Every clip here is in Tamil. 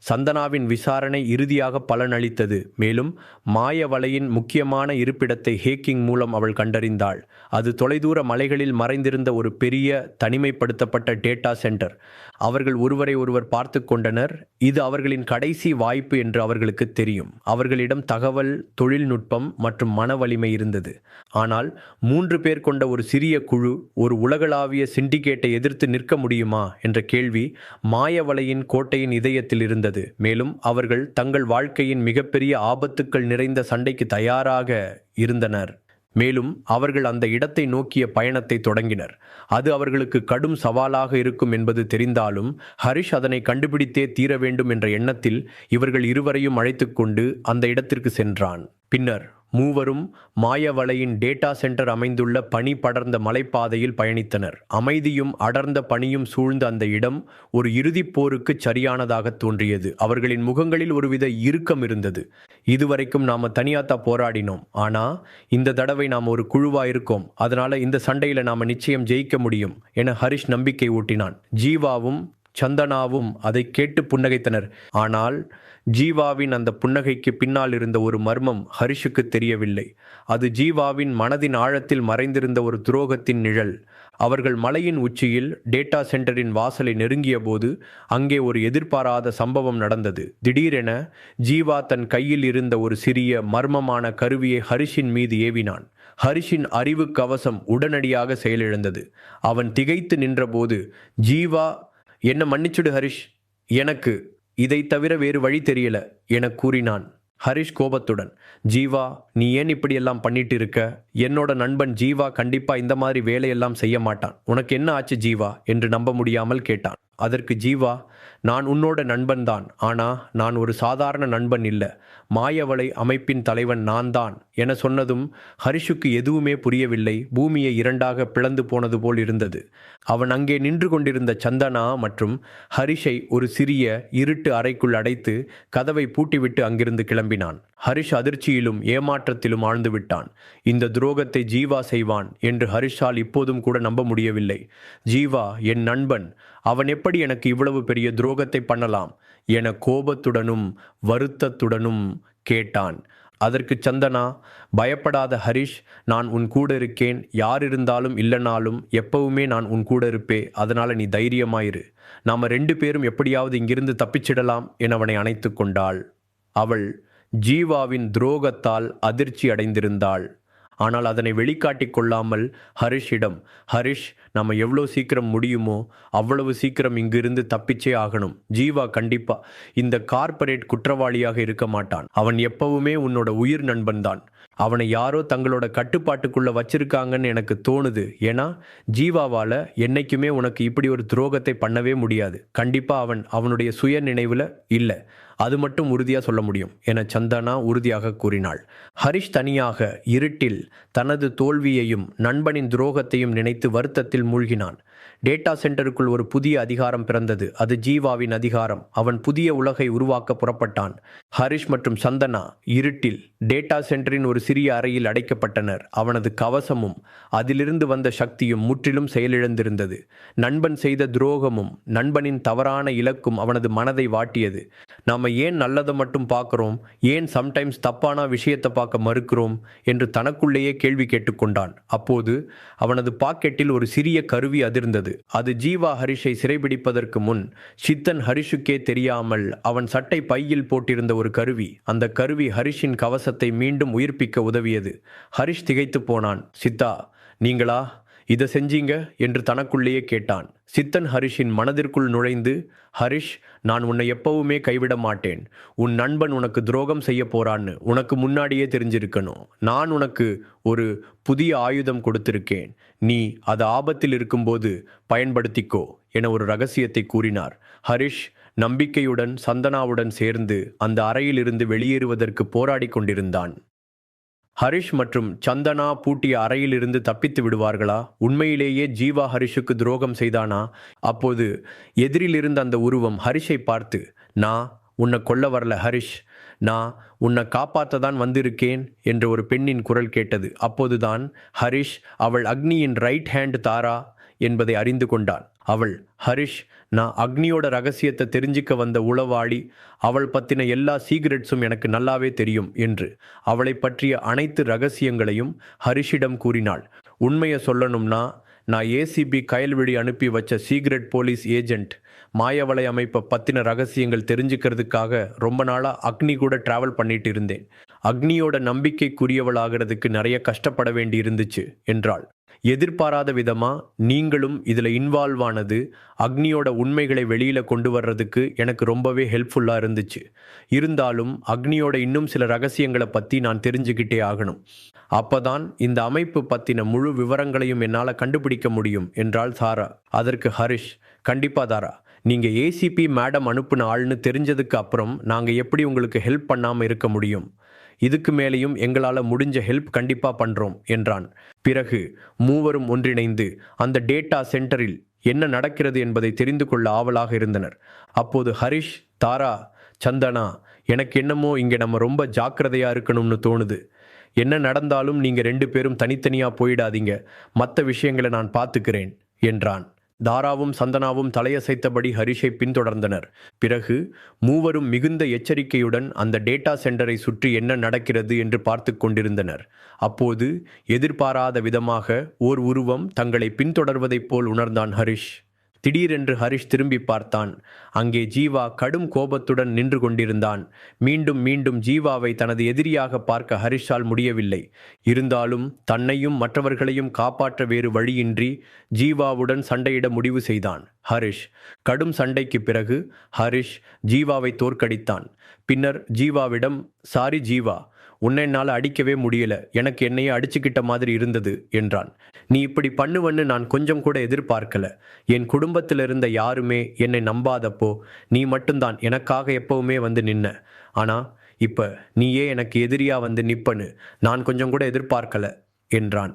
சந்தனாவின் விசாரணை இறுதியாக பலனளித்தது. மேலும் மாய வலையின் முக்கியமான இருப்பிடத்தை ஹேக்கிங் மூலம் அவள் கண்டறிந்தாள். அது தொலைதூர மலைகளில் மறைந்திருந்த ஒரு பெரிய தனிமைப்படுத்தப்பட்ட டேட்டா சென்டர். அவர்கள் ஒருவரை ஒருவர் பார்த்து கொண்டனர். இது அவர்களின் கடைசி வாய்ப்பு என்று அவர்களுக்கு தெரியும். அவர்களிடம் தகவல், தொழில்நுட்பம் மற்றும் மன வலிமை இருந்தது. ஆனால் 3 பேர் கொண்ட ஒரு சிறிய குழு ஒரு உலகளாவிய சிண்டிகேட்டை எதிர்த்து நிற்க முடியுமா என்ற கேள்வி மாயவலையின் கோட்டையின் இதயத்தில் இருந்தது. மேலும் அவர்கள் தங்கள் வாழ்க்கையின் மிகப்பெரிய ஆபத்துக்கள் நிறைந்த சண்டைக்கு தயாராக இருந்தனர். மேலும் அவர்கள் அந்த இடத்தை நோக்கிய பயணத்தை தொடங்கினர். அது அவர்களுக்கு கடும் சவாலாக இருக்கும் என்பது தெரிந்தாலும் ஹரிஷ் அதனை கண்டுபிடித்தே தீர வேண்டும் என்ற எண்ணத்தில் இவர்கள் இருவரையும் அழைத்து கொண்டு அந்த இடத்திற்கு சென்றான். பின்னர் மூவரும் மாயவலையின் டேட்டா சென்டர் அமைந்துள்ள பனி படர்ந்த மலைப்பாதையில் பயணித்தனர். அமைதியும் அடர்ந்த பனியும் சூழ்ந்த அந்த இடம் ஒரு இறுதிப் போருக்கு சரியானதாக தோன்றியது. அவர்களின் முகங்களில் ஒருவித இறுக்கம் இருந்தது. இதுவரைக்கும் நாம தனியாத்தா போராடினோம், ஆனா இந்த தடவை நாம் ஒரு குழுவா இருக்கோம். அதனால இந்த சண்டையில நாம நிச்சயம் ஜெயிக்க முடியும் என ஹரிஷ் நம்பிக்கை ஊட்டினான். ஜீவாவும் சந்தனாவும் அதை கேட்டு புன்னகைத்தனர். ஆனால் ஜீவாவின் அந்த புன்னகைக்கு பின்னால் இருந்த ஒரு மர்மம் ஹரிஷுக்கு தெரியவில்லை. அது ஜீவாவின் மனதின் ஆழத்தில் மறைந்திருந்த ஒரு துரோகத்தின் நிழல். அவர்கள் மலையின் உச்சியில் டேட்டா சென்டரின் வாசலை நெருங்கிய போது அங்கே ஒரு எதிர்பாராத சம்பவம் நடந்தது. திடீரென ஜீவா தன் கையில் இருந்த ஒரு சிறிய மர்மமான கருவியை ஹரிஷின் மீது ஏவினான். ஹரிஷின் அறிவு கவசம் உடனடியாக செயலிழந்தது. அவன் திகைத்து நின்றபோது, ஜீவா, என்ன மன்னிச்சுடு ஹரிஷ், எனக்கு இதை தவிர வேறு வழி தெரியல என கூறினான். ஹரிஷ் கோபத்துடன், ஜீவா, நீ ஏன் இப்படியெல்லாம் பண்ணிட்டு இருக்க? என்னோட நண்பன் ஜீவா கண்டிப்பா இந்த மாதிரி வேலையெல்லாம் செய்ய மாட்டான். உனக்கு என்ன ஆச்சு ஜீவா என்று நம்ப முடியாமல் கேட்டான். அதற்கு ஜீவா, நான் உன்னோட நண்பன் தான், ஆனா நான் ஒரு சாதாரண நண்பன் இல்லை. மாயவலை அமைப்பின் தலைவன் நான் தான் என சொன்னதும் ஹரிஷுக்கு எதுவுமே புரியவில்லை. பூமியை இரண்டாக பிளந்து போனது போல் இருந்தது. அவன் அங்கே நின்று கொண்டிருந்த சந்தனா மற்றும் ஹரிஷை ஒரு சிறிய இருட்டு அறைக்குள் அடைத்து கதவை பூட்டிவிட்டு அங்கிருந்து கிளம்பினான். ஹரிஷ் அதிர்ச்சியிலும் ஏமாற்றத்திலும் ஆழ்ந்து விட்டான். இந்த துரோகத்தை ஜீவா செய்வான் என்று ஹரிஷால் இப்போதும் கூட நம்ப முடியவில்லை. ஜீவா என் நண்பன், அவன் எப்படி எனக்கு இவ்வளவு பெரிய துரோகத்தை பண்ணலாம் என கோபத்துடனும் வருத்தத்துடனும் கேட்டான். அதற்கு சந்தனா, பயப்படாத ஹரிஷ், நான் உன் கூட இருக்கேன். யார் இருந்தாலும் இல்லைனாலும் எப்பவுமே நான் உன் கூட இருப்பேன். அதனால நீ தைரியமாயிரு. நாம 2 பேரும் எப்படியாவது இங்கிருந்து தப்பிச்சிடலாம் என அவனை அணைத்து கொண்டாள். அவள் ஜீவாவின் துரோகத்தால் அதிர்ச்சி அடைந்திருந்தாள். ஆனால் அதனை வெளிக்காட்டி கொள்ளாமல் ஹரிஷிடம், ஹரிஷ், நம்ம எவ்வளோ சீக்கிரம் முடியுமோ அவ்வளவு சீக்கிரம் இங்கிருந்து தப்பிச்சே ஆகணும். ஜீவா கண்டிப்பா இந்த கார்ப்பரேட் குற்றவாளியாக இருக்க மாட்டான். அவன் எப்பவுமே உன்னோட உயிர் நண்பன்தான். அவனை யாரோ தங்களோட கட்டுப்பாட்டுக்குள்ள வச்சிருக்காங்கன்னு எனக்கு தோணுது. ஏன்னா ஜீவாவால் என்னைக்குமே உனக்கு இப்படி ஒரு துரோகத்தை பண்ணவே முடியாது. கண்டிப்பா அவனுடைய சுய நினைவில் இல்லை, அது மட்டும் உறுதியாக சொல்ல முடியும் என சந்தனா உறுதியாக கூறினாள். ஹரிஷ் தனியாக இருட்டில் தனது தோல்வியையும் நண்பனின் துரோகத்தையும் நினைத்து வருத்தத்தில் மூழ்கினான். டேட்டா சென்டருக்குள் ஒரு புதிய அதிகாரம் பிறந்தது. அது ஜீவாவின் அதிகாரம். அவன் புதிய உலகை உருவாக்க புறப்பட்டான். ஹரிஷ் மற்றும் சந்தனா இருட்டில் டேட்டா சென்டரின் ஒரு சிறிய அறையில் அடைக்கப்பட்டனர். அவனது கவசமும் அதிலிருந்து வந்த சக்தியும் முற்றிலும் செயலிழந்திருந்தது. நண்பன் செய்த துரோகமும் நண்பனின் தவறான இலக்கும் அவனது மனதை வாட்டியது. நாம ஏன் நல்லதை மட்டும் பார்க்கிறோம், ஏன் சம்டைம்ஸ் தப்பான விஷயத்தை பார்க்க மறுக்கிறோம் என்று தனக்குள்ளேயே கேள்வி கேட்டுக்கொண்டான். அப்போது அவனது பாக்கெட்டில் ஒரு சிறிய கருவி அதிர்ந்தது. அது ஜீவா ஹரிஷை சிறைபிடிப்பதற்கு முன் சித்தன் ஹரிஷுக்கே தெரியாமல் அவன் சட்டை பையில் போட்டிருந்த ஒரு கருவி. அந்த கருவி ஹரிஷின் கவசத்தை மீண்டும் உயிர்ப்பிக்க உதவியது. ஹரிஷ் திகைத்து போனான். சித்தா, நீங்களா இதை செஞ்சீங்க என்று தனக்குள்ளேயே கேட்டான். சித்தன் ஹரிஷின் மனதிற்குள் நுழைந்து, ஹரிஷ், நான் உன்னை எப்பவுமே கைவிட மாட்டேன். உன் நண்பன் உனக்கு துரோகம் செய்ய போறான்னு உனக்கு முன்னாடியே தெரிஞ்சிருக்கணும். நான் உனக்கு ஒரு புதிய ஆயுதம் கொடுத்திருக்கேன். நீ அது ஆபத்தில் இருக்கும்போது பயன்படுத்திக்கோ என ஒரு ரகசியத்தை கூறினார். ஹரிஷ் நம்பிக்கையுடன் சந்தனாவுடன் சேர்ந்து அந்த அறையிலிருந்து வெளியேறுவதற்கு போராடி கொண்டிருந்தான். ஹரிஷ் மற்றும் சந்தனா பூட்டிய அறையிலிருந்து தப்பித்து விடுவார்களா? உண்மையிலேயே ஜீவா ஹரிஷுக்கு துரோகம் செய்தானா? அப்போது எதிரிலிருந்த அந்த உருவம் ஹரிஷை பார்த்து, நான் உன்னை கொல்ல வரல ஹரிஷ், நான் உன்னை காப்பாற்ற தான் வந்திருக்கேன் என்ற ஒரு பெண்ணின் குரல் கேட்டது. அப்போதுதான் ஹரிஷ் அவள் அக்னியின் ரைட் ஹேண்ட் தாரா என்பதை அறிந்து கொண்டான். அவள், ஹரிஷ், நான் அக்னியோட ரகசியத்தை தெரிஞ்சுக்க வந்த உளவாளி, அவள் பத்தின எல்லா சீக்ரெட்ஸும் எனக்கு நல்லாவே தெரியும் என்று அவளை பற்றிய அனைத்து ரகசியங்களையும் ஹரிஷிடம் கூறினாள். உண்மையை சொல்லணும்னா, நான் ஏசிபி கயல்விழி அனுப்பி வச்ச சீக்ரெட் போலீஸ் ஏஜென்ட். மாயவலை அமைப்பை பற்றின ரகசியங்கள் தெரிஞ்சுக்கிறதுக்காக ரொம்ப நாளாக அக்னி கூட ட்ராவல் பண்ணிட்டு இருந்தேன். அக்னியோட நம்பிக்கைக்குரியவளாகிறதுக்கு நிறைய கஷ்டப்பட வேண்டி இருந்துச்சு என்றாள். எதிர்பாராத விதமா நீங்களும் இதில் இன்வால்வ் ஆனது அக்னியோட உண்மைகளை வெளியில கொண்டு வர்றதுக்கு எனக்கு ரொம்பவே ஹெல்ப்ஃபுல்லாக இருந்துச்சு. இருந்தாலும் அக்னியோட இன்னும் சில ரகசியங்களை பற்றி நான் தெரிஞ்சுக்கிட்டே ஆகணும். அப்பதான் இந்த அமைப்பு பற்றின முழு விவரங்களையும் என்னால் கண்டுபிடிக்க முடியும் என்றாள் தாரா. அதற்கு ஹரிஷ், கண்டிப்பா தாரா, நீங்க ஏசிபி மேடம் அனுப்புன ஆள்னு தெரிஞ்சதுக்கு அப்புறம் நாங்கள் எப்படி உங்களுக்கு ஹெல்ப் பண்ணாமல் இருக்க முடியும்? இதுக்கு மேலேயும் எங்களால் முடிஞ்ச ஹெல்ப் கண்டிப்பா பண்றோம் என்றான். பிறகு மூவரும் ஒன்றிணைந்து அந்த டேட்டா சென்டரில் என்ன நடக்கிறது என்பதை தெரிந்து கொள்ள ஆவலாக இருந்தனர். அப்போது ஹரிஷ், தாரா, சந்தனா, எனக்கு என்னமோ இங்கே நம்ம ரொம்ப ஜாக்கிரதையா இருக்கணும்னு தோணுது. என்ன நடந்தாலும் நீங்க 2 பேரும் தனித்தனியா போயிடாதீங்க, மற்ற விஷயங்களை நான் பார்த்துக்கிறேன் என்றான். தாராவும் சந்தனாவும் தலையசைத்தபடி ஹரிஷை பின்தொடர்ந்தனர். பிறகு மூவரும் மிகுந்த எச்சரிக்கையுடன் அந்த டேட்டா சென்டரை சுற்றி என்ன நடக்கிறது என்று பார்த்து கொண்டிருந்தனர். அப்போது எதிர்பாராத விதமாக ஓர் உருவம் தங்களை பின்தொடர்வதைப் போல் உணர்ந்தான் ஹரிஷ். திடீரென்று ஹரிஷ் திரும்பி பார்த்தான். அங்கே ஜீவா கடும் கோபத்துடன் நின்று கொண்டிருந்தான். மீண்டும் மீண்டும் ஜீவாவை தனது எதிரியாக பார்க்க ஹரிஷால் முடியவில்லை. இருந்தாலும் தன்னையும் மற்றவர்களையும் காப்பாற்ற வேறு வழியின்றி ஜீவாவுடன் சண்டையிட முடிவு செய்தான் ஹரிஷ். கடும் சண்டைக்கு பிறகு ஹரிஷ் ஜீவாவை தோற்கடித்தான். பின்னர் ஜீவாவிடம், சாரி ஜீவா, உன்னை என்னால் அடிக்கவே முடியல, எனக்கு என்னையே அடிச்சுக்கிட்ட மாதிரி இருந்தது என்றான். நீ இப்படி பண்ணுவன்னு நான் கொஞ்சம் கூட எதிர்பார்க்கல. என் குடும்பத்தில் இருந்த யாருமே என்னை நம்பாதப்போ நீ மட்டும்தான் எனக்காக எப்பவுமே வந்து நின்ன. ஆனா இப்ப நீயே எனக்கு எதிரியா வந்து நிப்பன்னு நான் கொஞ்சம் கூட எதிர்பார்க்கல என்றான்.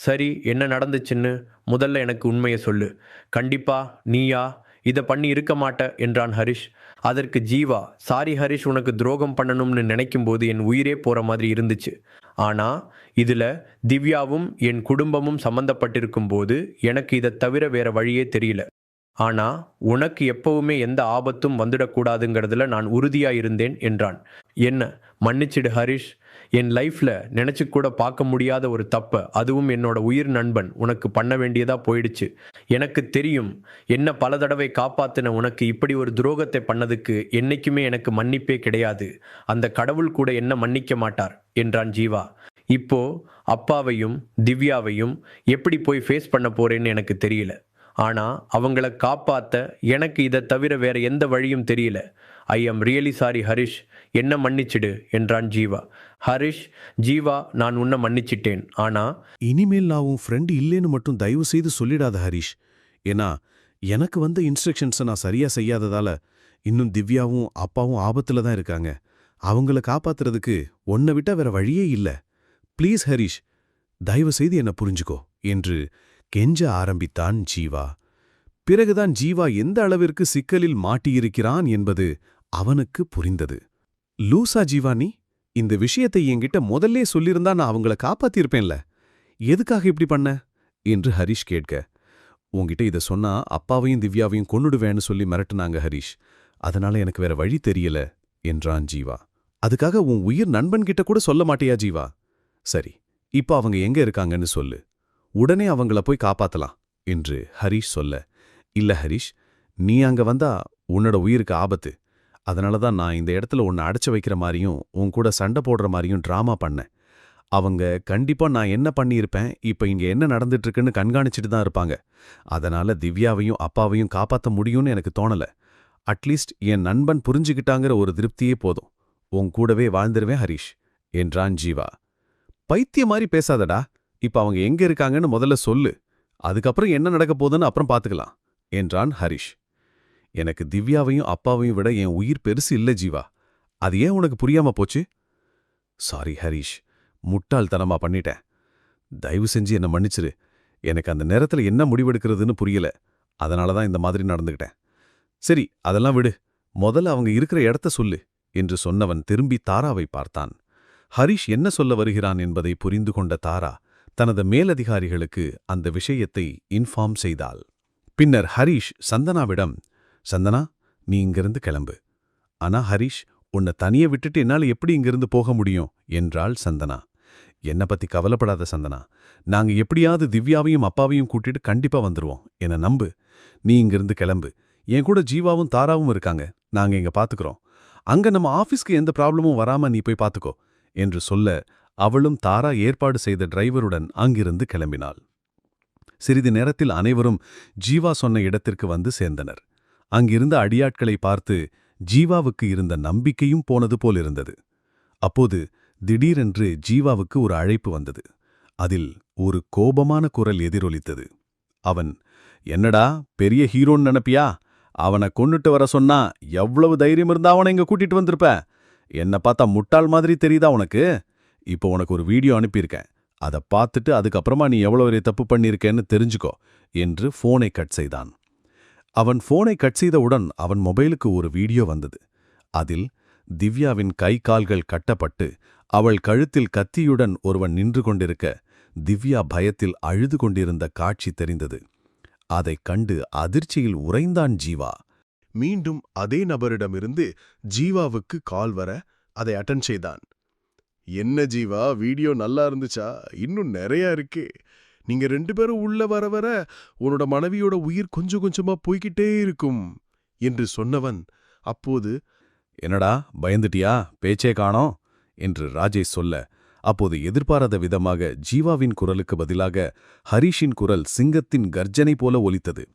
சரி, என்ன நடந்துச்சுன்னு முதல்ல எனக்கு உண்மையை சொல்லு. கண்டிப்பா நீயா இதை பண்ணி இருக்க மாட்ட என்றான் ஹரிஷ். அதற்கு ஜீவா, சாரி ஹரிஷ், உனக்கு துரோகம் பண்ணணும்னு நினைக்கும் போது என் உயிரே போற மாதிரி இருந்துச்சு. ஆனா இதுல திவ்யாவும் என் குடும்பமும் சம்பந்தப்பட்டிருக்கும் போது எனக்கு இதை தவிர வேற வழியே தெரியல. ஆனா உனக்கு எப்பவுமே எந்த ஆபத்தும் வந்துடக்கூடாதுங்கிறதுல நான் உறுதியா இருந்தேன் என்றான். என்ன மன்னிச்சிடு ஹரிஷ், என் லைஃப்ல நினைச்சு கூட பார்க்க முடியாத ஒரு தப்ப, அதுவும் என்னோட உயிர் நண்பன் உனக்கு பண்ண வேண்டியதா போயிடுச்சு. எனக்கு தெரியும், என்ன பல தடவை காப்பாத்தின உனக்கு இப்படி ஒரு துரோகத்தை பண்ணதுக்கு என்னைக்குமே எனக்கு மன்னிப்பே கிடையாது. அந்த கடவுள் கூட என்ன மன்னிக்க மாட்டார் என்றான் ஜீவா. இப்போ அப்பாவையும் திவ்யாவையும் எப்படி போய் ஃபேஸ் பண்ண போறேன்னு எனக்கு தெரியல. ஆனா அவங்கள காப்பாத்த எனக்கு இதை தவிர வேற எந்த வழியும் தெரியல. I am really sorry Harish, என்ன மன்னிச்சிடு என்றான் ஜீவா. ஹரிஷ், ஜீவா, நான் உன்னை மன்னிச்சிட்டேன். ஆனா இனிமேல் நான் உன் ஃப்ரெண்டு இல்லேன்னு மட்டும் தயவு செய்து சொல்லிடாத ஹரிஷ். ஏன்னா எனக்கு வந்த இன்ஸ்ட்ரக்ஷன்ஸை நான் சரியா செய்யாததால இன்னும் திவ்யாவும் அப்பாவும் ஆபத்துல தான் இருக்காங்க. அவங்கள காப்பாத்துறதுக்கு உன்னை விட்டா வேற வழியே இல்ல. ப்ளீஸ் ஹரிஷ், தயவு செய்து என்ன புரிஞ்சுக்கோ என்று கெஞ்ச ஆரம்பித்தான் ஜீவா. பிறகுதான் ஜீவா எந்த அளவிற்கு சிக்கலில் மாட்டியிருக்கிறான் என்பது அவனுக்கு புரிந்தது. லூசா ஜீவா, நீ இந்த விஷயத்தை என்கிட்ட முதல்லே சொல்லியிருந்தா நான் அவங்கள காப்பாத்திருப்பேன்ல, எதுக்காக இப்படி பண்ண என்று ஹரிஷ் கேட்க, உன்கிட்ட இதை சொன்னா அப்பாவையும் திவ்யாவையும் கொன்னுடுவேன்னு சொல்லி மிரட்டுனாங்க ஹரிஷ், அதனால எனக்கு வேற வழி தெரியல என்றான் ஜீவா. அதுக்காக உன் உயிர் நண்பன்கிட்ட கூட சொல்ல மாட்டியா ஜீவா? சரி, இப்ப அவங்க எங்க இருக்காங்கன்னு சொல்லு, உடனே அவங்கள போய் காப்பாத்தலாம் என்று ஹரிஷ் சொல்ல, இல்ல ஹரிஷ், நீ அங்க வந்தா உன்னோட உயிருக்கு ஆபத்து. அதனாலதான் நான் இந்த இடத்துல உன்னை அடைச்சு வைக்கிற மாதிரியும் உன் கூட சண்டை போடுற மாதிரியும் டிராமா பண்ணேன். அவங்க கண்டிப்பா நான் என்ன பண்ணியிருப்பேன், இப்ப இங்க என்ன நடந்துட்டு இருக்குன்னு கண்காணிச்சுட்டு தான் இருப்பாங்க. அதனால திவ்யாவையும் அப்பாவையும் காப்பாத்த முடியும்னு எனக்கு தோணல. அட்லீஸ்ட் என் நண்பன் புரிஞ்சுக்கிட்டாங்கிற ஒரு திருப்தியே போதும். உன் கூடவே வாழ்ந்துருவேன் ஹரிஷ் என்றான் ஜீவா. பைத்திய மாதிரி பேசாதடா, இப்ப அவங்க எங்க இருக்காங்கன்னு முதல்ல சொல்லு, அதுக்கப்புறம் என்ன நடக்க போகுதுன்னு அப்புறம் பாத்துக்கலாம் என்றான் ஹரிஷ். எனக்கு திவ்யாவையும் அப்பாவையும் விட என் உயிர் பெருசு இல்ல ஜீவா, அது ஏன் உனக்கு புரியாம போச்சு? சாரி ஹரிஷ், முட்டாள்தனமா பண்ணிட்டேன். தயவு செஞ்சு என்ன மன்னிச்சிரு. எனக்கு அந்த நேரத்துல என்ன முடிவெடுக்கிறதுன்னு புரியல, அதனாலதான் இந்த மாதிரி நடந்துகிட்டேன். சரி, அதெல்லாம் விடு, முதல்ல அவங்க இருக்கிற இடத்த சொல்லு என்று சொன்னவன் திரும்பி தாராவை பார்த்தான். ஹரிஷ் என்ன சொல்ல வருகிறான் என்பதை புரிந்து கொண்ட தாரா தனது மேலதிகாரிகளுக்கு அந்த விஷயத்தை இன்ஃபார்ம் செய்தாள். பின்னர் ஹரிஷ் சந்தனாவிடம், சந்தனா, நீ இங்கிருந்து கிளம்பு. ஆனா ஹரிஷ், உன்னை தனியே விட்டுட்டு என்னால எப்படி இங்கிருந்து போக முடியும் என்றாள் சந்தனா. என்ன பத்தி கவலைப்படாத சந்தனா, நாங்க எப்படியாவது திவ்யாவையும் அப்பாவையும் கூட்டிட்டு கண்டிப்பா வந்துருவோம். என்ன நம்பு. நீ இங்கிருந்து கிளம்பு. என் கூட ஜீவாவும் தாராவும் இருக்காங்க. நாங்க இங்க பாத்துக்கிறோம். அங்க நம்ம ஆபீஸ்க்கு எந்த ப்ராப்ளமும் வராம நீ போய் பாத்துக்கோ என்று சொல்ல, அவளும் தாரா ஏற்பாடு செய்த டிரைவருடன் அங்கிருந்து கிளம்பினாள். சிறிது நேரத்தில் அனைவரும் ஜீவா சொன்ன இடத்திற்கு வந்து சேர்ந்தனர். அங்கிருந்த அடியாட்களை பார்த்து ஜீவாவுக்கு இருந்த நம்பிக்கையும் போனது போலிருந்தது. அப்போது திடீரென்று ஜீவாவுக்கு ஒரு அழைப்பு வந்தது. அதில் ஒரு கோபமான குரல் எதிரொலித்தது. அவன், என்னடா பெரிய ஹீரோன்னு நினைப்பியா? அவனை கொன்னுட்டு வர சொன்னா எவ்வளவு தைரியம் இருந்தா அவனை இங்க கூட்டிட்டு வந்திருப்ப? என்ன பார்த்தா முட்டாள் மாதிரி தெரியுதா உனக்கு? இப்போ உனக்கு ஒரு வீடியோ அனுப்பியிருக்கேன். அதை பார்த்துட்டு அதுக்கப்புறமா நீ எவ்வளவு பெரிய தப்பு பண்ணியிருக்கேன்னு தெரிஞ்சுக்கோ என்று போனை கட் செய்தான். அவன் போனை கட் செய்தவுடன் அவன் மொபைலுக்கு ஒரு வீடியோ வந்தது. அதில் திவ்யாவின் கை கால்கள் கட்டப்பட்டு அவள் கழுத்தில் கத்தியுடன் ஒருவன் நின்று கொண்டிருக்க, திவ்யா பயத்தில் அழுது கொண்டிருந்த காட்சி தெரிந்தது. அதைக் கண்டு அதிர்ச்சியில் உறைந்தான் ஜீவா. மீண்டும் அதே நபரிடமிருந்து ஜீவாவுக்கு கால் வர அதை அட்டன் செய்தான். என்ன ஜீவா, வீடியோ நல்லா இருந்துச்சா? இன்னும் நிறைய இருக்கே. நீங்க 2 பேரும் உள்ள வர வர உன்னோட மனைவியோட உயிர் கொஞ்சம் கொஞ்சமா போய்கிட்டே இருக்கும் என்று சொன்னவன் அப்போது, என்னடா பயந்துட்டியா? பேச்சே காணோம் என்று ராஜேஷ் சொல்ல, அப்போது எதிர்பாராத விதமாக ஜீவாவின் குரலுக்கு பதிலாக ஹரிஷின் குரல் சிங்கத்தின் கர்ஜனை போல ஒலித்தது.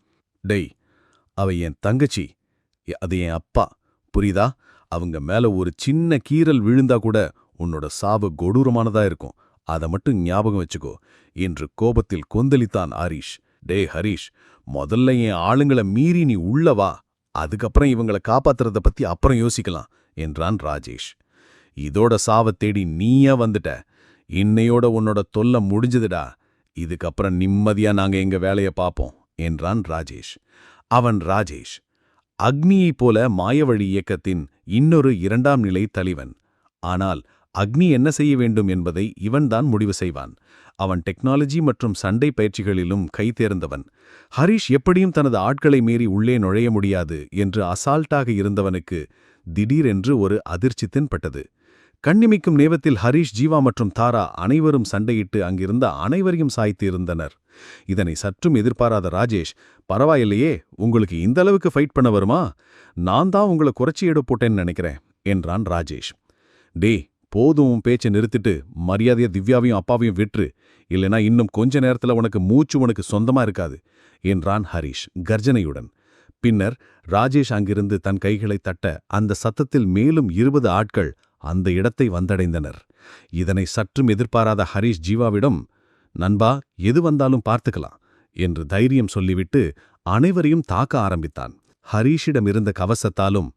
டேய், அவ என் தங்கச்சி, அது என் அப்பா, புரியுதா? அவங்க மேல ஒரு சின்ன கீறல் விழுந்தா கூட உன்னோட சாவு கொடூரமானதா இருக்கும். அதை மட்டும் ஞாபகம் வச்சுக்கோ என்று கோபத்தில் கொந்தளித்தான் ஹரிஷ். டே ஹரிஷ், முதல்ல என் ஆளுங்களை மீறி நீ உள்ள வா, அதுக்கப்புறம் இவங்களை காப்பாத்துறத பத்தி அப்புறம் யோசிக்கலாம் என்றான் ராஜேஷ். இதோட சாவத் தேடி நீயா வந்துட்ட. இன்னையோட உன்னோட தொல்லை முடிஞ்சதுடா. இதுக்கப்புறம் நிம்மதியா நாங்க எங்க வேலைய பாப்போம் என்றான் ராஜேஷ். அவன் ராஜேஷ் அக்னியைப் போல மாயவழி இயக்கத்தின் இன்னொரு 2ஆம் நிலை தலைவன். ஆனால் அக்னி என்ன செய்ய வேண்டும் என்பதை இவன்தான் முடிவு செய்வான். அவன் டெக்னாலஜி மற்றும் சண்டை பயிற்சிகளிலும் கைதேர்ந்தவன். ஹரிஷ் எப்படியும் தனது ஆட்களை மீறி உள்ளே நுழைய முடியாது என்று அசால்ட்டாக இருந்தவனுக்கு திடீரென்று ஒரு அதிர்ச்சி தென்பட்டது. கண்ணிமைக்கும் நேரத்தில் ஹரிஷ், ஜீவா மற்றும் தாரா அனைவரும் சண்டையிட்டு அங்கிருந்த அனைவரையும் சாய்த்து இருந்தனர். இதனை சற்றும் எதிர்பாராத ராஜேஷ், பரவாயில்லையே, உங்களுக்கு இந்த அளவுக்கு ஃபைட் பண்ண வருமா? நான் தான் உங்களை குறைச்சி எடை போட்டேன்னு நினைக்கிறேன் என்றான் ராஜேஷ். டே, போதும் பேச்சை நிறுத்திட்டு மரியாதையா திவ்யாவையும் அப்பாவையும் விட்டுரு, இல்லைனா இன்னும் கொஞ்ச நேரத்துல உனக்கு சொந்தமா இருக்காது என்றான் ஹரிஷ் கர்ஜனையுடன். பின்னர் ராஜேஷ் அங்கிருந்து தன் கைகளை தட்ட அந்த சத்தத்தில் மேலும் 20 ஆட்கள் அந்த இடத்தை வந்தடைந்தனர். இதனை சற்றும் எதிர்பாராத ஹரிஷ் ஜீவாவிடம், நண்பா, எது வந்தாலும் பார்த்துக்கலாம் என்று தைரியம் சொல்லிவிட்டு அனைவரையும் தாக்க ஆரம்பித்தான். ஹரிஷிடமிருந்த கவசத்தாலும்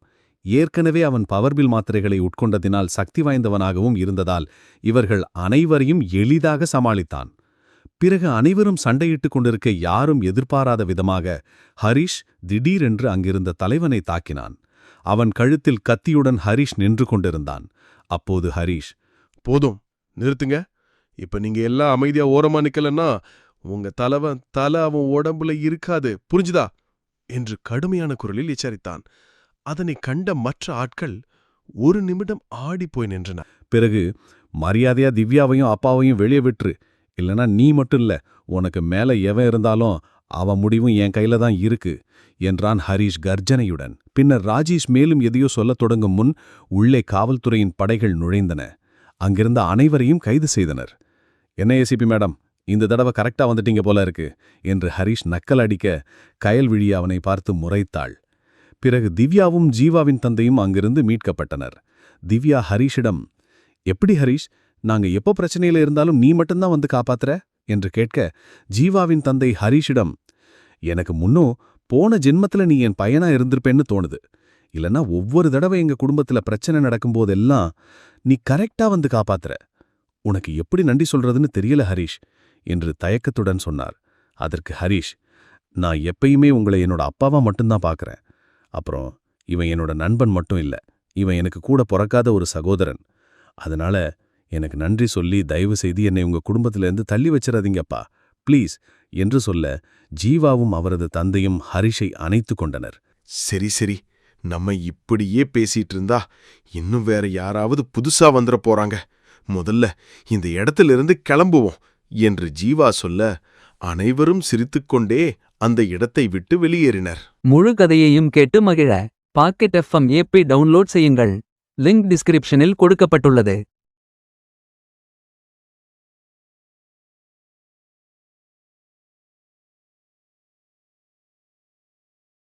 ஏற்கனவே அவன் பவர்பில் மாத்திரைகளை உட்கொண்டதினால் சக்தி வாய்ந்தவனாகவும் இருந்ததால் இவர்கள் அனைவரையும் எளிதாக சமாளித்தான். பிறகு அனைவரும் சண்டையிட்டுக் கொண்டிருக்க யாரும் எதிர்பாராத விதமாக ஹரிஷ் திடீரென்று அங்கிருந்த தலைவனை தாக்கினான். அவன் கழுத்தில் கத்தியுடன் ஹரிஷ் நின்று கொண்டிருந்தான். அப்போது ஹரிஷ், போதும் நிறுத்துங்க. இப்ப நீங்க எல்லாம் அமைதியா ஓரமா நிக்கலன்னா உங்க தலை அவன் உடம்புல இருக்காது, புரிஞ்சுதா என்று கடுமையான குரலில் எச்சரித்தான். அதனை கண்ட மற்ற ஆட்கள் ஒரு நிமிடம் ஆடிப்போய் நின்றனர். பிறகு மரியாதையா திவ்யாவையும் அப்பாவையும் வெளியே விட்டுரு, இல்லனா நீ மட்டும் இல்ல, உனக்கு மேல எவன் இருந்தாலும் அவன் முடிவும் என் கையில தான் இருக்கு என்றான் ஹரிஷ் கர்ஜனையுடன். பின்னர் ராஜேஷ் மேலும் எதையோ சொல்லத் தொடங்கும் முன் உள்ளே காவல்துறையின் படைகள் நுழைந்தன. அங்கிருந்த அனைவரையும் கைது செய்தனர். என்ன ஏசிபி மேடம், இந்த தடவை கரெக்டா வந்துட்டீங்க போல இருக்கு என்று ஹரிஷ் நக்கல் அடிக்க கயல்விழி அவனை பார்த்து முறைத்தாள். பிறகு திவ்யாவும் ஜீவாவின் தந்தையும் அங்கிருந்து மீட்கப்பட்டனர். திவ்யா ஹரிஷிடம், எப்படி ஹரிஷ், நாங்க எப்போ பிரச்சனையில இருந்தாலும் நீ மட்டும்தான் வந்து காப்பாத்துற என்று கேட்க, ஜீவாவின் தந்தை ஹரிஷிடம், எனக்கு முன்னும் போன ஜென்மத்துல நீ என் பையனா இருந்திருப்பேன்னு தோணுது. இல்லனா ஒவ்வொரு தடவை எங்க குடும்பத்துல பிரச்சனை நடக்கும்போதெல்லாம் நீ கரெக்டா வந்து காப்பாத்துற. உனக்கு எப்படி நன்றி சொல்றதுன்னு தெரியல ஹரிஷ் என்று தயக்கத்துடன் சொன்னார். அதற்கு ஹரிஷ், நான் எப்பயுமே உங்களை என்னோட அப்பாவா மட்டும்தான் பார்க்கறேன். அப்புறம் இவன் என்னோட நண்பன் மட்டும் இல்ல, இவன் எனக்கு கூட பிறக்காத ஒரு சகோதரன். அதனால எனக்கு நன்றி சொல்லி தயவு செய்து என்னை உங்க குடும்பத்திலேருந்து தள்ளி வச்சிடாதீங்கப்பா, ப்ளீஸ் என்று சொல்ல ஜீவாவும் அவரது தந்தையும் ஹரிஷை அணைத்து கொண்டனர். சரி சரி, நம்ம இப்படியே பேசிட்டு இருந்தா இன்னும் வேற யாராவது புதுசா வந்துட போறாங்க. முதல்ல இந்த இடத்திலிருந்து கிளம்புவோம் என்று ஜீவா சொல்ல அனைவரும் சிரித்துக்கொண்டே அந்த இடத்தை விட்டு வெளியேறினர். முழு கதையையும் கேட்டு மகிழ பாக்கெட் FM ஆப்பை டவுன்லோட் செய்யுங்கள். லிங்க் டிஸ்கிரிப்ஷனில் கொடுக்கப்பட்டுள்ளது.